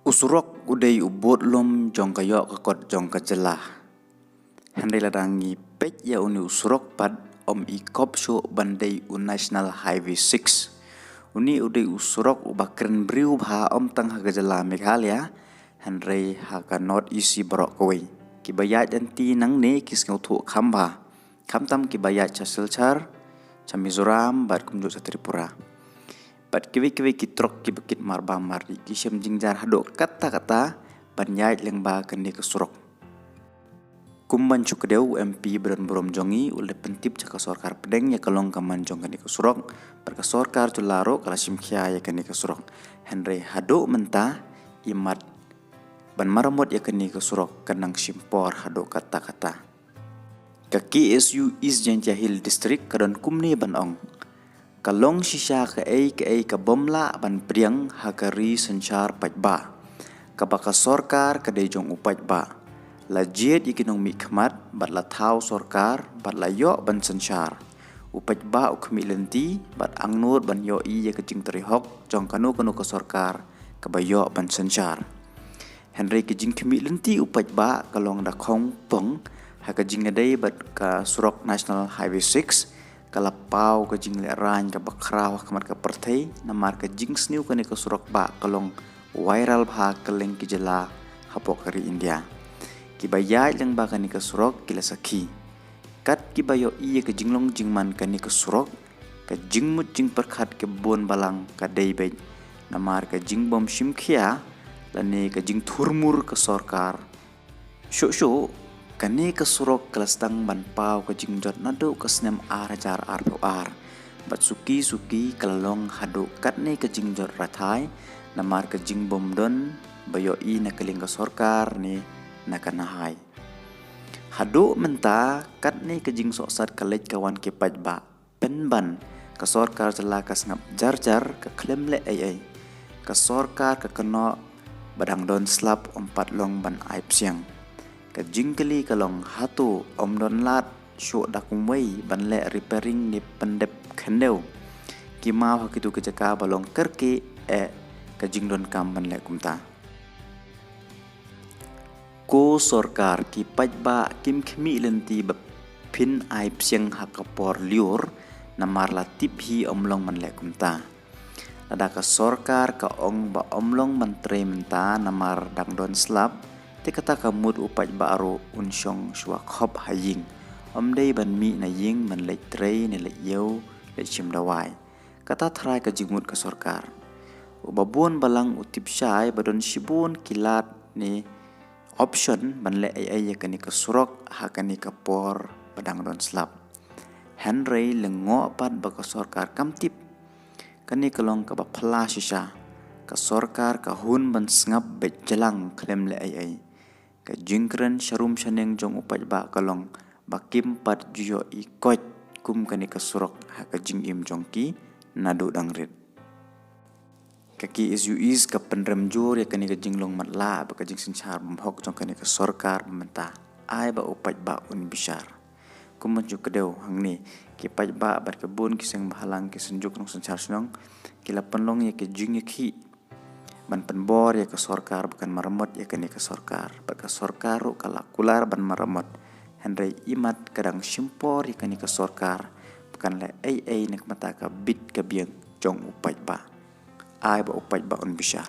Usurok udai ubot lom jong kayok kakot jong kajelah. Handai ladangi pej ya uni usurok pad om ikop syo bandai National Highway 6. Uni udai usurok ubakren briu bha om tang hagajela Meghalaya. Handai haga North East barok kawai. Kibayat janti nang ne kis ngautu khamba. Khamtam kibayat cha Silchar, cha Mizoram, bat kumjuk sa Tripura. Bat kiwi-kiwi kitrok kibakit marba mardi kisyam jingjar hadok kata-kata banyai lengba kende kesurok. Kumban cukdeu MP beran berom jongi ule pentip caka sorkar pedeng ya kalong kaman jong kende kesurok berka sorkar jularo kala simkhia ya kende kesurok. Henry hadok mentah imat ban maramot ya kende kesurok kanang simpor hadok kata-kata. Kaki SU East Jantiahil District kadon kumni ban ong. Kalong shisha ke ai bomla ban priang hakari senchar pajba. Kabaka sorkar kadai jong upajba. Lajet ikinong mikmat bat la thau sorkar bat la yo ban senchar. Upajba ukmi lenti bat angnur ban yo i ya kejing terihok jong kanu ke sorkar kabayo ban senchar. Henry kejing kemi lenti upajba kalong da khong pong hakajing adai bat ka surok National Highway 6. Kalapau ke jing le ran ke bakrau kamat ke perthai namar ke jing sniu ke surok ba kalong viral bha keleng ki jela hapok kari India. Kibayat yang ba ke surok kila sakhi. Kat kibayo iya ke jinglong jingman ke surok ke jingmut jing perkhat ke bon balang ke daybait namar ke jing bom simkhia lani ke jing thurmur ke sorkar. Syuk kani ke surok kelastang ban pau ke jingjot nado ke snem jar ar bat suki kelalong hadu kat ni ke jingjot rathai namar ke jingbom don bayo i na keling ke sorkar ni na kanahai hadu menta kat ni ke jing soksat kelej kawan ke pajba penban ke sorkar jela ke ngap jar ke klem le ai ke sorkar ke keno badang don slap empat long ban aib siang. Kajingkeli kalong hatu om don lat syuk dakumway banle repairing ni pendep khendeu kimau hakitu kejaka balong kerki kajing don kam banle kumta ko sorkar ki pajba kim khmi lenti bap phin aib siang hakapor liur namar latip hi omlong banle kumta ada ka sorkar ka ong ba omlong mantre menta namar dang don slap kata kamut upaj baru unsyong shwa khop haying omdei ban mi na ying man lek trei ne lek yeu lek chimdawai kata thrai ka jingmut ka sorkar ubabun balang utip syai badon shibun kilat ni option ban le ai yakani ka surok hakani ka por padang don slap Henry lengo pat ba ka sorkar kamtip kani kalong ka ba phla shisha ka sorkar ka hun ban sngap bet jelang klem le ai ka jingkren sharum shaneng jong upaj ba kalong bakim pat juyo ikot kum kani ka surok ha ka jing im jongki nadu dangrit kaki is ka penrem jur ya kani ka jinglong matla ba ka jing sinchar bamhok jong kani ka sorkar menta ai ba upaj ba un bishar kum ju kedeu hangni ki paj ba bar kebun kiseng bahalang ki senjuk nong sinchar snong kila penlong ya ke jing ki ban penbor ya ke sorkar bukan maremot ya kini ke sorkar baka sorkar kala kular ban maremot Henry imat kadang simpor ya kini ke sorkar bukan le ai nek mata ka bit ka biang jong upaj ba ai ba upaj ba un bishar